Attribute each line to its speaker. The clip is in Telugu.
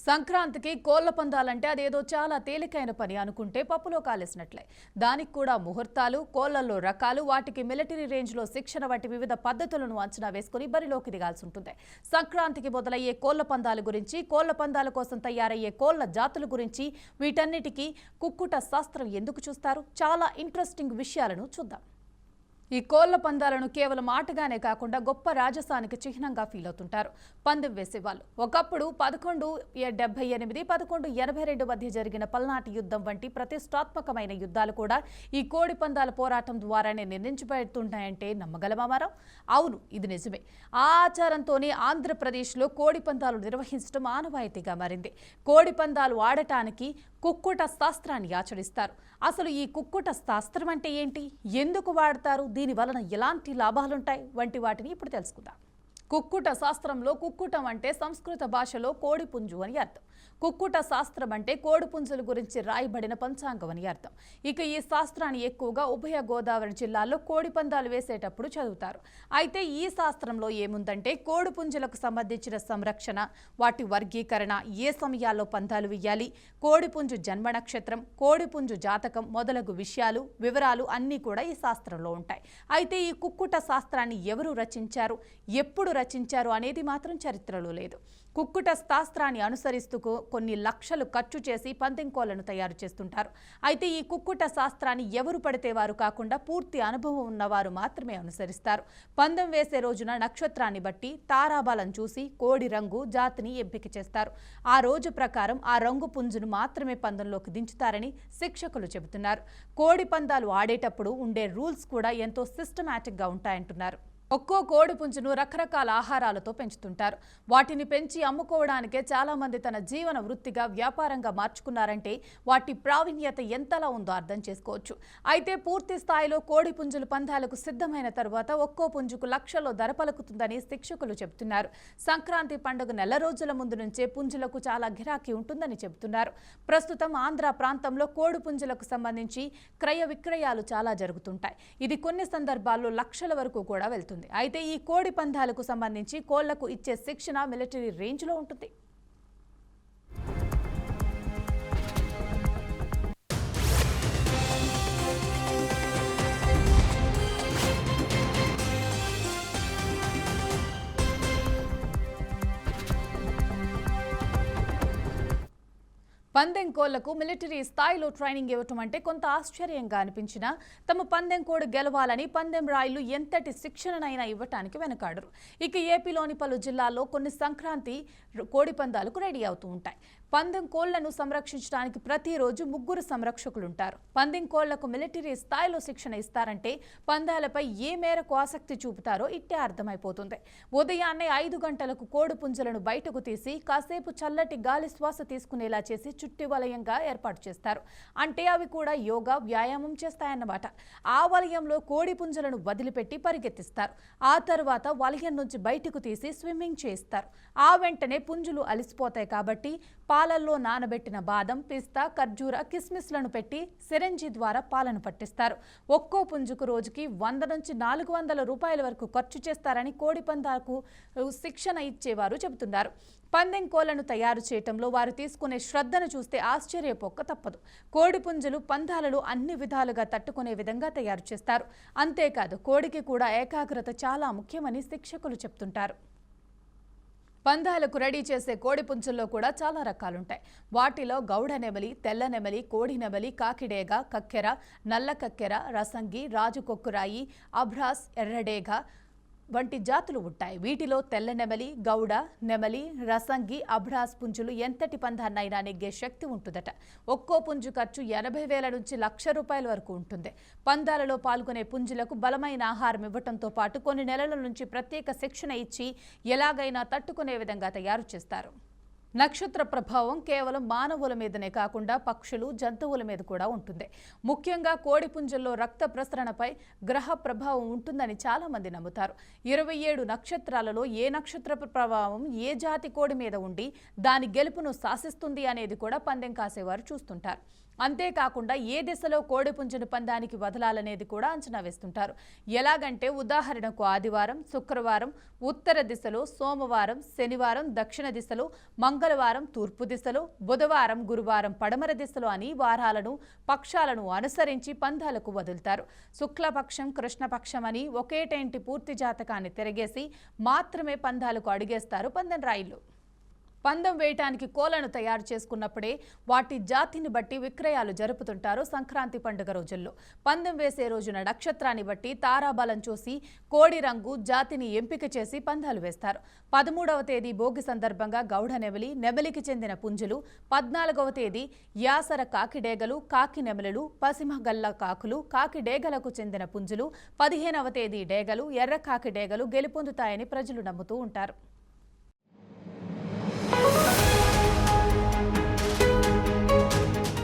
Speaker 1: సంక్రాంతికి కోళ్ల పందాలంటే అదేదో చాలా తేలికైన పని అనుకుంటే పప్పులో కాలేసినట్లే. దానికి కూడా ముహూర్తాలు, కోళ్లలో రకాలు, వాటికి మిలిటరీ రేంజ్లో శిక్షణ వంటి వివిధ పద్ధతులను అంచనా వేసుకుని బరిలోకి దిగాల్సి ఉంటుంది. సంక్రాంతికి మొదలయ్యే కోళ్ల పందాల గురించి, కోళ్ల పందాల కోసం తయారయ్యే కోళ్ల జాతుల గురించి, వీటన్నిటికీ కుక్కుట శాస్త్రం ఎందుకు చూస్తారు? చాలా ఇంట్రెస్టింగ్ విషయాలను చూద్దాం. ఈ కోళ్ల పందాలను కేవలం ఆటగానే కాకుండా గొప్ప రాజసానికి చిహ్నంగా ఫీల్ అవుతుంటారు పందెం వేసేవాళ్ళు. ఒకప్పుడు 1178, 1182 మధ్య జరిగిన పల్నాటి యుద్ధం వంటి ప్రతిష్టాత్మకమైన యుద్ధాలు కూడా ఈ కోడి పందాల పోరాటం ద్వారానే నిర్ణయించబడుతున్నాయంటే నమ్మగలమా మరం? అవును, ఇది నిజమే. ఆ ఆచారంతోనే ఆంధ్రప్రదేశ్లో కోడి పందాలు నిర్వహించడం ఆనవాయితీగా మారింది. కోడి పందాలు ఆడటానికి కుక్కుట శాస్త్రాన్ని ఆచరిస్తారు. అసలు ఈ కుక్కుట శాస్త్రం అంటే ఏంటి, ఎందుకు వాడతారు, దీని వలన ఎలాంటి లాభాలుంటాయి వంటి వాటిని ఇప్పుడు తెలుసుకుందాం. కుక్కుట శాస్త్రంలో కుక్కుటం అంటే సంస్కృత భాషలో కోడిపుంజు అని అర్థం. కుక్కుట శాస్త్రం అంటే కోడిపుంజుల గురించి రాయబడిన పంచాంగం అని అర్థం. ఇక ఈ శాస్త్రాన్ని ఎక్కువగా ఉభయ గోదావరి జిల్లాల్లో కోడి పందాలు వేసేటప్పుడు చదువుతారు. అయితే ఈ శాస్త్రంలో ఏముందంటే కోడిపుంజులకు సంబంధించిన సంరక్షణ, వాటి వర్గీకరణ, ఏ సమయాల్లో పందాలు వేయాలి, కోడిపుంజు జన్మ నక్షత్రం, కోడిపుంజు జాతకం మొదలగు వివరాలు అన్నీ కూడా ఈ శాస్త్రంలో ఉంటాయి. అయితే ఈ కుక్కుట శాస్త్రాన్ని ఎవరు రచించారు, ఎప్పుడు రచించారు అనేది మాత్రం చరిత్రలో లేదు. కుక్కుట శాస్త్రాన్ని అనుసరిస్తూ కొన్ని లక్షలు ఖర్చు చేసి పందెం కోళ్లను తయారు చేస్తుంటారు. అయితే ఈ కుక్కుట శాస్త్రాన్ని ఎవరు పడితే వారు కాకుండా పూర్తి అనుభవం ఉన్నవారు మాత్రమే అనుసరిస్తారు. పందెం వేసే రోజున నక్షత్రాన్ని బట్టి తారాబలం చూసి కోడి రంగు, జాతిని ఎంపిక చేస్తారు. ఆ రోజు ప్రకారం ఆ రంగు పుంజును మాత్రమే పందెంలోకి దించుతారని శిక్షకులు చెబుతున్నారు. కోడి పందాలు ఆడేటప్పుడు ఉండే రూల్స్ కూడా ఎంతో సిస్టమాటిక్గా ఉంటాయంటున్నారు. ఒక్కో కోడి పుంజును రకరకాల ఆహారాలతో పెంచుతుంటారు. వాటిని పెంచి అమ్ముకోవడానికే చాలా మంది తన జీవన వృత్తిగా, వ్యాపారంగా మార్చుకున్నారంటే వాటి ప్రావీణ్యత ఎంతలా ఉందో అర్థం చేసుకోవచ్చు. అయితే పూర్తి స్థాయిలో కోడి పుంజులు పందాలకు సిద్ధమైన తరువాత ఒక్కో పుంజుకు లక్షల్లో ధర పలుకుతుందని శిక్షకులు చెబుతున్నారు. సంక్రాంతి పండుగ నెల రోజుల ముందు నుంచే పుంజులకు చాలా గిరాకీ ఉంటుందని చెబుతున్నారు. ప్రస్తుతం ఆంధ్ర ప్రాంతంలో కోడి పుంజులకు సంబంధించి క్రయ విక్రయాలు చాలా జరుగుతుంటాయి. ఇది కొన్ని సందర్భాల్లో లక్షల వరకు కూడా వెళ్తుంది. అయితే ఈ కోడి పందాలకు సంబంధించి కోళ్లకు ఇచ్చే శిక్షణ మిలిటరీ రేంజ్లో ఉంటుంది. పందెం కోళ్లకు మిలిటరీ స్థాయిలో ట్రైనింగ్ ఇవ్వటం అంటే కొంత ఆశ్చర్యంగా అనిపించినా తమ పందెం కోడి గెలవాలని పందెం రాయిలు ఎంతటి శిక్షణనైనా ఇవ్వటానికి వెనకాడరు. ఇక ఏపీలోని పలు జిల్లాల్లో కొన్ని సంక్రాంతి కోడి పందాలకు రెడీ అవుతూ ఉంటాయి. పందెం కోళ్లను సంరక్షించడానికి ప్రతిరోజు 3 సంరక్షకులుంటారు. పందెం కోళ్లకు మిలిటరీ స్థాయిలో శిక్షణ ఇస్తారంటే పందాలపై ఏ మేరకు ఆసక్తి చూపుతారో ఇట్టే అర్థమైపోతుంది. ఉదయాన్నే 5 గంటలకు కోడి పుంజులను బయటకు తీసి కాసేపు చల్లటి గాలి శ్వాస తీసుకునేలా చేసి చుట్టి వలయంగా ఏర్పాటు చేస్తారు. అంటే అవి కూడా యోగా, వ్యాయామం చేస్తాయన్నమాట. ఆ వలయంలో కోడి పుంజులను వదిలిపెట్టి పరిగెత్తిస్తారు. ఆ తర్వాత వలయం నుంచి బయటకు తీసి స్విమ్మింగ్ చేయిస్తారు. ఆ వెంటనే పుంజులు అలిసిపోతాయి కాబట్టి పాలల్లో నానబెట్టిన బాదం, పిస్తా, ఖర్జూర, కిస్మిస్లను పెట్టి సిరంజి ద్వారా పాలను పట్టిస్తారు. ఒక్కో పుంజుకు రోజుకి 100 నుంచి 400 రూపాయల వరకు ఖర్చు చేస్తారని కోడి పందాలకు శిక్షణ ఇచ్చేవారు చెబుతున్నారు. పందెం కోళ్లను తయారు చేయటంలో వారు తీసుకునే శ్రద్ధను చూస్తే ఆశ్చర్యపోక తప్పదు. కోడి పుంజులు పందాలలో అన్ని విధాలుగా తట్టుకునే విధంగా తయారు చేస్తారు. అంతేకాదు కోడికి కూడా ఏకాగ్రత చాలా ముఖ్యమని శిక్షకులు చెప్తుంటారు. పందాలకు రెడీ చేసే కోడి పుంజుల్లో కూడా చాలా రకాలుంటాయి. వాటిలో గౌడ నెమలి, తెల్ల నెమలి, కోడి నెమలి, కాకిడేగ, కక్కెర, నల్ల కక్కెర, రసంగి, రాజు కొక్కురాయి, అభ్రాస్, ఎర్రడేగ వంటి జాతులు ఉంటాయి. వీటిలో తెల్ల నెమలి, గౌడ నెమలి, రసంగి, అభ్రాస్ పుంజులు ఎంతటి పందాన్నైనా నెగ్గే శక్తి ఉంటుందట. ఒక్కో పుంజు ఖర్చు 80,000 నుంచి ₹1,00,000 వరకు ఉంటుంది. పందాలలో పాల్గొనే పుంజులకు బలమైన ఆహారం ఇవ్వటంతో పాటు కొన్ని నెలల నుంచి ప్రత్యేక శిక్షణ ఇచ్చి ఎలాగైనా తట్టుకునే విధంగా తయారు చేస్తారు. నక్షత్ర ప్రభావం కేవలం మానవుల మీదనే కాకుండా పక్షులు, జంతువుల మీద కూడా ఉంటుంది. ముఖ్యంగా కోడి పుంజుల్లో రక్త ప్రసరణపై గ్రహ ప్రభావం ఉంటుందని చాలా మంది నమ్ముతారు. 27 నక్షత్రాలలో ఏ నక్షత్ర ప్రభావం ఏ జాతి కోడి మీద ఉండి దాని గెలుపును శాసిస్తుంది అనేది కూడా పందెం కాసేవారు చూస్తుంటారు. అంతేకాకుండా ఏ దిశలో కోడిపుంజును పందానికి వదలాలనేది కూడా అంచనా వేస్తుంటారు. ఎలాగంటే ఉదాహరణకు ఆదివారం, శుక్రవారం ఉత్తర దిశలో, సోమవారం, శనివారం దక్షిణ దిశలో, మంగళవారం తూర్పు దిశలో, బుధవారం, గురువారం పడమర దిశలో అని వారాలను, పక్షాలను అనుసరించి పందాలకు వదులుతారు. శుక్లపక్షం, కృష్ణపక్షం అని ఒకేటేంటి పూర్తి జాతకాన్ని తిరగేసి మాత్రమే పందాలకు అడిగేస్తారు పందెం రాయిలు. పందెం వేయటానికి కోళ్లను తయారు చేసుకున్నప్పుడే వాటి జాతిని బట్టి విక్రయాలు జరుపుతుంటారు. సంక్రాంతి పండుగ రోజుల్లో పందెం వేసే రోజున నక్షత్రాన్ని బట్టి తారాబలం చూసి కోడి రంగు, జాతిని ఎంపిక చేసి పందాలు వేస్తారు. 13వ తేదీ భోగి సందర్భంగా గౌడ నెమలి, నెమలికి చెందిన పుంజులు, 14వ తేదీ యాసర కాకిడేగలు, కాకి నెమలులు, పసిమ గల్ల కాకులు, కాకి డేగలకు చెందిన పుంజులు, 15వ తేదీ డేగలు, ఎర్ర కాకి డేగలు గెలుపొందుతాయని ప్రజలు నమ్ముతూ ఉంటారు.